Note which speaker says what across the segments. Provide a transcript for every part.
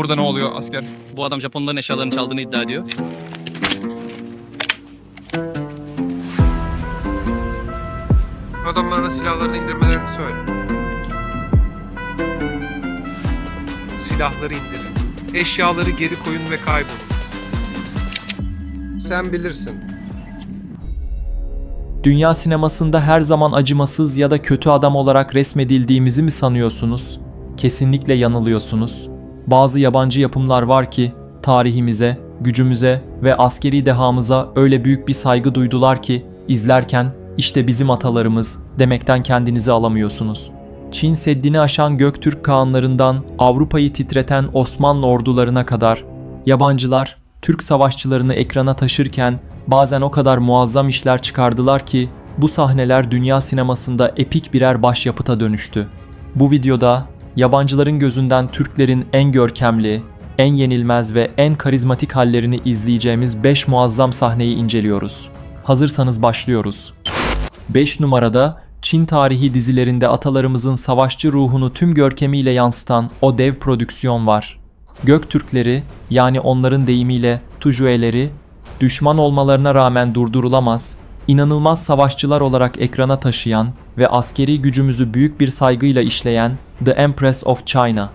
Speaker 1: burada ne oluyor asker?
Speaker 2: Bu adam Japonların eşyalarını çaldığını iddia ediyor.
Speaker 3: Adamlarına silahlarını indirmelerini söyle. Silahları indirin. Eşyaları geri koyun ve kaybolun. Sen bilirsin.
Speaker 4: Dünya sinemasında her zaman acımasız ya da kötü adam olarak resmedildiğimizi mi sanıyorsunuz? Kesinlikle yanılıyorsunuz. Bazı yabancı yapımlar var ki tarihimize, gücümüze ve askeri dehamıza öyle büyük bir saygı duydular ki izlerken işte bizim atalarımız demekten kendinizi alamıyorsunuz. Çin Seddi'ni aşan Göktürk Kağanlarından Avrupa'yı titreten Osmanlı ordularına kadar yabancılar Türk savaşçılarını ekrana taşırken bazen o kadar muazzam işler çıkardılar ki bu sahneler dünya sinemasında epik birer başyapıta dönüştü. Bu videoda yabancıların gözünden Türklerin en görkemli, en yenilmez ve en karizmatik hallerini izleyeceğimiz 5 muazzam sahneyi inceliyoruz. Hazırsanız başlıyoruz. 5 numarada Çin tarihi dizilerinde atalarımızın savaşçı ruhunu tüm görkemiyle yansıtan o dev prodüksiyon var. Göktürkleri, yani onların deyimiyle Tujueleri, düşman olmalarına rağmen durdurulamaz, inanılmaz savaşçılar olarak ekrana taşıyan ve askeri gücümüzü büyük bir saygıyla işleyen The Empress of China.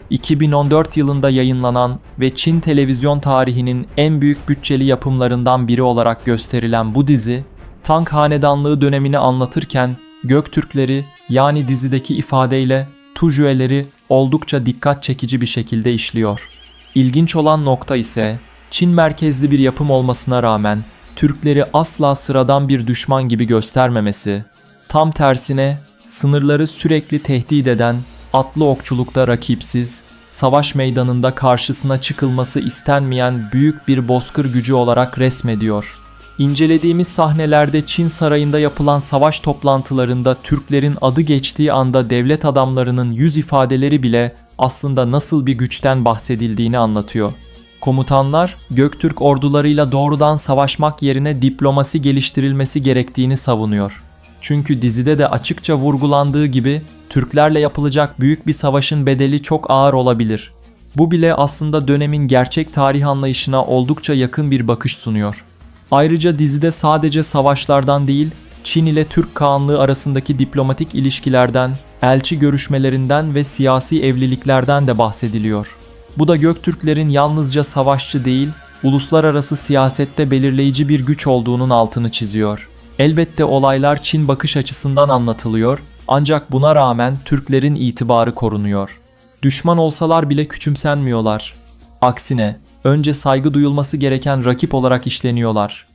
Speaker 4: 2014 yılında yayınlanan ve Çin televizyon tarihinin en büyük bütçeli yapımlarından biri olarak gösterilen bu dizi, Tang Hanedanlığı dönemini anlatırken Göktürkleri, yani dizideki ifadeyle Tujueleri oldukça dikkat çekici bir şekilde işliyor. İlginç olan nokta ise Çin merkezli bir yapım olmasına rağmen Türkleri asla sıradan bir düşman gibi göstermemesi, tam tersine sınırları sürekli tehdit eden, atlı okçulukta rakipsiz, savaş meydanında karşısına çıkılması istenmeyen büyük bir bozkır gücü olarak resmediyor. İncelediğimiz sahnelerde Çin sarayında yapılan savaş toplantılarında Türklerin adı geçtiği anda devlet adamlarının yüz ifadeleri bile aslında nasıl bir güçten bahsedildiğini anlatıyor. Komutanlar, Göktürk ordularıyla doğrudan savaşmak yerine diplomasi geliştirilmesi gerektiğini savunuyor. Çünkü dizide de açıkça vurgulandığı gibi Türklerle yapılacak büyük bir savaşın bedeli çok ağır olabilir. Bu bile aslında dönemin gerçek tarih anlayışına oldukça yakın bir bakış sunuyor. Ayrıca dizide sadece savaşlardan değil, Çin ile Türk Kağanlığı arasındaki diplomatik ilişkilerden, elçi görüşmelerinden ve siyasi evliliklerden de bahsediliyor. Bu da Göktürklerin yalnızca savaşçı değil, uluslararası siyasette belirleyici bir güç olduğunun altını çiziyor. Elbette olaylar Çin bakış açısından anlatılıyor, ancak buna rağmen Türklerin itibarı korunuyor. Düşman olsalar bile küçümsenmiyorlar. Aksine, önce saygı duyulması gereken rakip olarak işleniyorlar.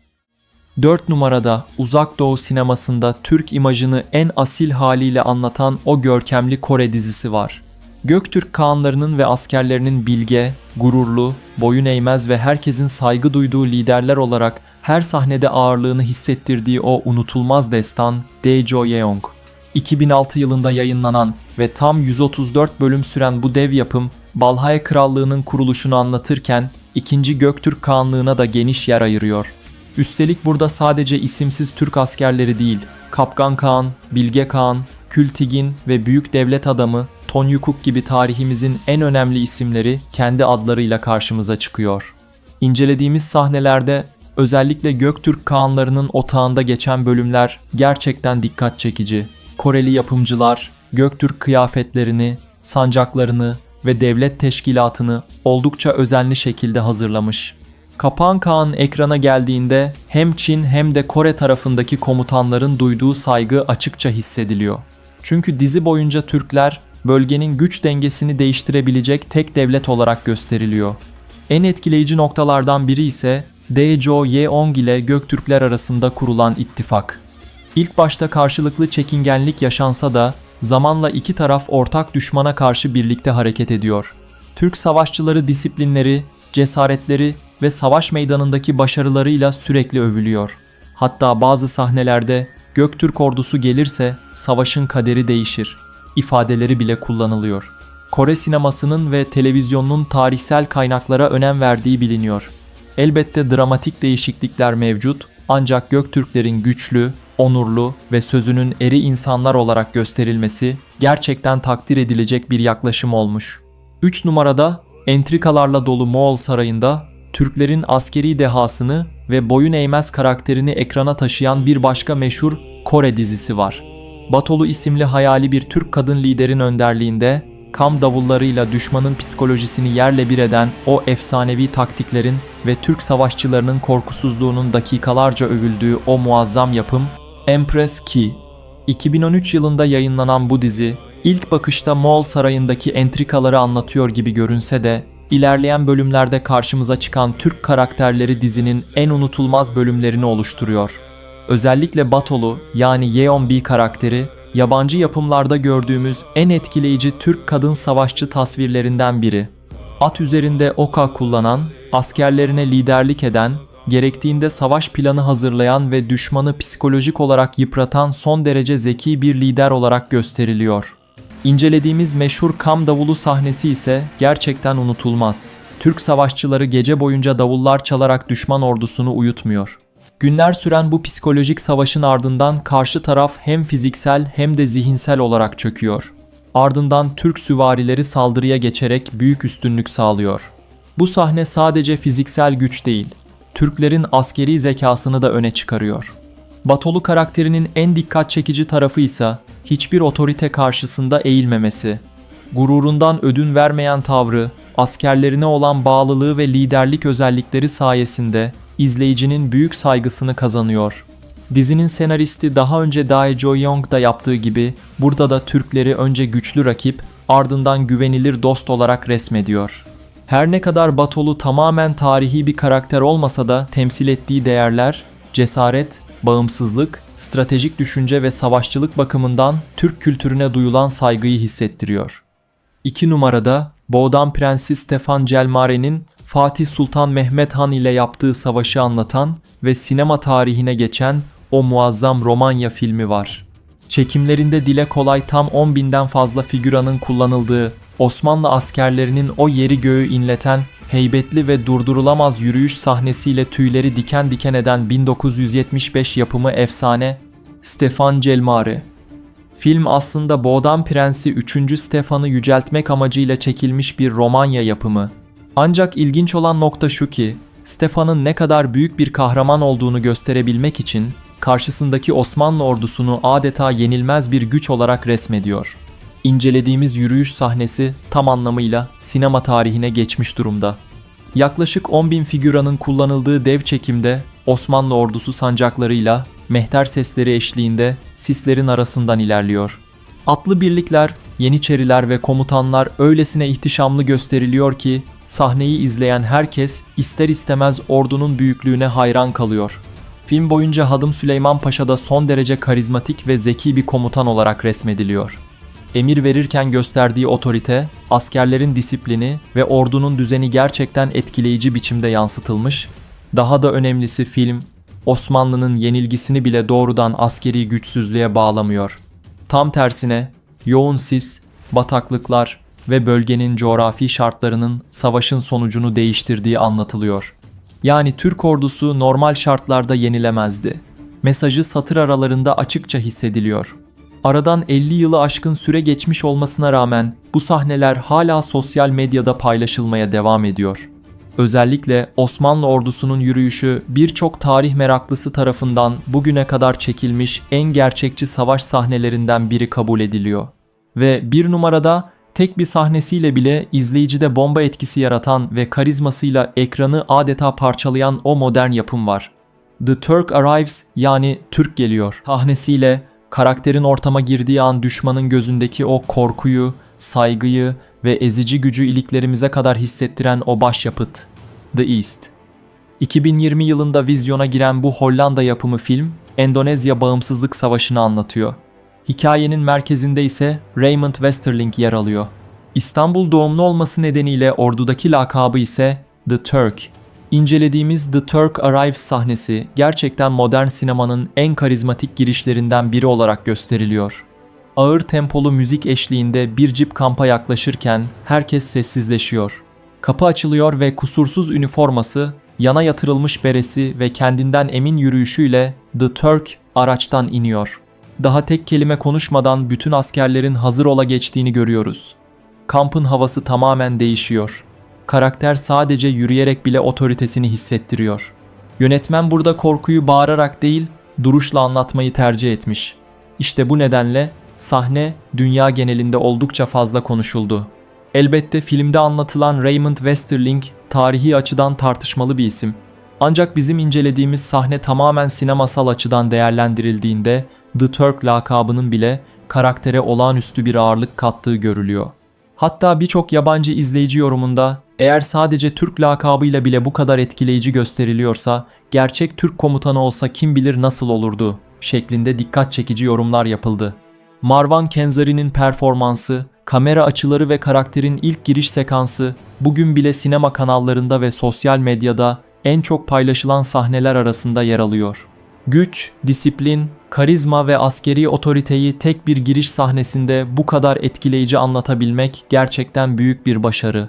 Speaker 4: 4 numarada Uzak Doğu sinemasında Türk imajını en asil haliyle anlatan o görkemli Kore dizisi var. Göktürk Kağanlarının ve askerlerinin bilge, gururlu, boyun eğmez ve herkesin saygı duyduğu liderler olarak her sahnede ağırlığını hissettirdiği o unutulmaz destan Daejeong. 2006 yılında yayınlanan ve tam 134 bölüm süren bu dev yapım, Balhae Krallığı'nın kuruluşunu anlatırken 2. Göktürk Kağanlığı'na da geniş yer ayırıyor. Üstelik burada sadece isimsiz Türk askerleri değil, Kapkan Kağan, Bilge Kağan, Kültigin ve büyük devlet adamı Tonyukuk gibi tarihimizin en önemli isimleri kendi adlarıyla karşımıza çıkıyor. İncelediğimiz sahnelerde özellikle Göktürk Kağanlarının otağında geçen bölümler gerçekten dikkat çekici. Koreli yapımcılar Göktürk kıyafetlerini, sancaklarını ve devlet teşkilatını oldukça özenli şekilde hazırlamış. Kapağan Kağan ekrana geldiğinde hem Çin hem de Kore tarafındaki komutanların duyduğu saygı açıkça hissediliyor. Çünkü dizi boyunca Türkler bölgenin güç dengesini değiştirebilecek tek devlet olarak gösteriliyor. En etkileyici noktalardan biri ise Daejeong ile Göktürkler arasında kurulan ittifak. İlk başta karşılıklı çekingenlik yaşansa da zamanla iki taraf ortak düşmana karşı birlikte hareket ediyor. Türk savaşçıları disiplinleri, cesaretleri ve savaş meydanındaki başarılarıyla sürekli övülüyor. Hatta bazı sahnelerde Göktürk ordusu gelirse savaşın kaderi değişir ifadeleri bile kullanılıyor. Kore sinemasının ve televizyonunun tarihsel kaynaklara önem verdiği biliniyor. Elbette dramatik değişiklikler mevcut, ancak Göktürklerin güçlü, onurlu ve sözünün eri insanlar olarak gösterilmesi gerçekten takdir edilecek bir yaklaşım olmuş. 3 numarada Entrikalarla dolu Moğol sarayında Türklerin askeri dehasını ve boyun eğmez karakterini ekrana taşıyan bir başka meşhur Kore dizisi var. Batolu isimli hayali bir Türk kadın liderin önderliğinde kam davullarıyla düşmanın psikolojisini yerle bir eden o efsanevi taktiklerin ve Türk savaşçılarının korkusuzluğunun dakikalarca övüldüğü o muazzam yapım Empress Ki. 2013 yılında yayınlanan bu dizi ilk bakışta Moğol sarayındaki entrikaları anlatıyor gibi görünse de ilerleyen bölümlerde karşımıza çıkan Türk karakterleri dizinin en unutulmaz bölümlerini oluşturuyor. Özellikle Batolu yani Yeonbi karakteri yabancı yapımlarda gördüğümüz en etkileyici Türk kadın savaşçı tasvirlerinden biri. At üzerinde oka kullanan, askerlerine liderlik eden, gerektiğinde savaş planı hazırlayan ve düşmanı psikolojik olarak yıpratan son derece zeki bir lider olarak gösteriliyor. İncelediğimiz meşhur kam davulu sahnesi ise gerçekten unutulmaz. Türk savaşçıları gece boyunca davullar çalarak düşman ordusunu uyutmuyor. Günler süren bu psikolojik savaşın ardından karşı taraf hem fiziksel hem de zihinsel olarak çöküyor. Ardından Türk süvarileri saldırıya geçerek büyük üstünlük sağlıyor. Bu sahne sadece fiziksel güç değil, Türklerin askeri zekasını da öne çıkarıyor. Batolu karakterinin en dikkat çekici tarafı ise hiçbir otorite karşısında eğilmemesi. Gururundan ödün vermeyen tavrı, askerlerine olan bağlılığı ve liderlik özellikleri sayesinde izleyicinin büyük saygısını kazanıyor. Dizinin senaristi daha önce Dae Jo-young da yaptığı gibi burada da Türkleri önce güçlü rakip, ardından güvenilir dost olarak resmediyor. Her ne kadar Batolu tamamen tarihi bir karakter olmasa da temsil ettiği değerler, cesaret, bağımsızlık, stratejik düşünce ve savaşçılık bakımından Türk kültürüne duyulan saygıyı hissettiriyor. 2 numarada Boğdan Prensi Stefan Celmare'nin Fatih Sultan Mehmet Han ile yaptığı savaşı anlatan ve sinema tarihine geçen o muazzam Romanya filmi var. Çekimlerinde dile kolay tam 10.000'den fazla figüranın kullanıldığı, Osmanlı askerlerinin o yeri göğü inleten heybetli ve durdurulamaz yürüyüş sahnesiyle tüyleri diken diken eden 1975 yapımı efsane Stefan Celmare. Film aslında Boğdan Prensi 3. Stefan'ı yüceltmek amacıyla çekilmiş bir Romanya yapımı. Ancak ilginç olan nokta şu ki, Stefan'ın ne kadar büyük bir kahraman olduğunu gösterebilmek için karşısındaki Osmanlı ordusunu adeta yenilmez bir güç olarak resmediyor. İncelediğimiz yürüyüş sahnesi tam anlamıyla sinema tarihine geçmiş durumda. Yaklaşık 10.000 figüranın kullanıldığı dev çekimde Osmanlı ordusu sancaklarıyla mehter sesleri eşliğinde sislerin arasından ilerliyor. Atlı birlikler, yeniçeriler ve komutanlar öylesine ihtişamlı gösteriliyor ki sahneyi izleyen herkes ister istemez ordunun büyüklüğüne hayran kalıyor. Film boyunca Hadım Süleyman Paşa da son derece karizmatik ve zeki bir komutan olarak resmediliyor. Emir verirken gösterdiği otorite, askerlerin disiplini ve ordunun düzeni gerçekten etkileyici biçimde yansıtılmış. Daha da önemlisi film, Osmanlı'nın yenilgisini bile doğrudan askeri güçsüzlüğe bağlamıyor. Tam tersine yoğun sis, bataklıklar ve bölgenin coğrafi şartlarının savaşın sonucunu değiştirdiği anlatılıyor. Yani Türk ordusu normal şartlarda yenilemezdi. Mesajı satır aralarında açıkça hissediliyor. Aradan 50 yılı aşkın süre geçmiş olmasına rağmen bu sahneler hala sosyal medyada paylaşılmaya devam ediyor. Özellikle Osmanlı ordusunun yürüyüşü birçok tarih meraklısı tarafından bugüne kadar çekilmiş en gerçekçi savaş sahnelerinden biri kabul ediliyor. Ve bir numarada tek bir sahnesiyle bile izleyicide bomba etkisi yaratan ve karizmasıyla ekranı adeta parçalayan o modern yapım var. The Turk Arrives yani Türk geliyor sahnesiyle karakterin ortama girdiği an düşmanın gözündeki o korkuyu, saygıyı ve ezici gücü iliklerimize kadar hissettiren o başyapıt, The East. 2020 yılında vizyona giren bu Hollanda yapımı film, Endonezya Bağımsızlık Savaşı'nı anlatıyor. Hikayenin merkezinde ise Raymond Westerling yer alıyor. İstanbul doğumlu olması nedeniyle ordudaki lakabı ise The Turk. İncelediğimiz The Turk Arrives sahnesi gerçekten modern sinemanın en karizmatik girişlerinden biri olarak gösteriliyor. Ağır tempolu müzik eşliğinde bir cip kampa yaklaşırken herkes sessizleşiyor. Kapı açılıyor ve kusursuz üniforması, yana yatırılmış beresi ve kendinden emin yürüyüşüyle The Turk araçtan iniyor. Daha tek kelime konuşmadan bütün askerlerin hazır ola geçtiğini görüyoruz. Kampın havası tamamen değişiyor. Karakter sadece yürüyerek bile otoritesini hissettiriyor. Yönetmen burada korkuyu bağırarak değil, duruşla anlatmayı tercih etmiş. İşte bu nedenle sahne dünya genelinde oldukça fazla konuşuldu. Elbette filmde anlatılan Raymond Westerling tarihi açıdan tartışmalı bir isim. Ancak bizim incelediğimiz sahne tamamen sinemasal açıdan değerlendirildiğinde The Turk lakabının bile karaktere olağanüstü bir ağırlık kattığı görülüyor. Hatta birçok yabancı izleyici yorumunda eğer sadece Türk lakabıyla bile bu kadar etkileyici gösteriliyorsa gerçek Türk komutanı olsa kim bilir nasıl olurdu şeklinde dikkat çekici yorumlar yapıldı. Marwan Kenzari'nin performansı, kamera açıları ve karakterin ilk giriş sekansı bugün bile sinema kanallarında ve sosyal medyada en çok paylaşılan sahneler arasında yer alıyor. Güç, disiplin, karizma ve askeri otoriteyi tek bir giriş sahnesinde bu kadar etkileyici anlatabilmek gerçekten büyük bir başarı.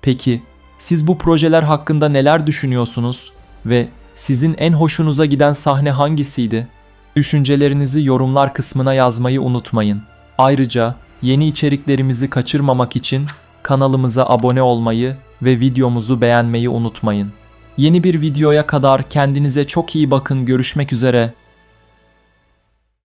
Speaker 4: Peki, siz bu projeler hakkında neler düşünüyorsunuz ve sizin en hoşunuza giden sahne hangisiydi? Düşüncelerinizi yorumlar kısmına yazmayı unutmayın. Ayrıca yeni içeriklerimizi kaçırmamak için kanalımıza abone olmayı ve videomuzu beğenmeyi unutmayın. Yeni bir videoya kadar kendinize çok iyi bakın. Görüşmek üzere.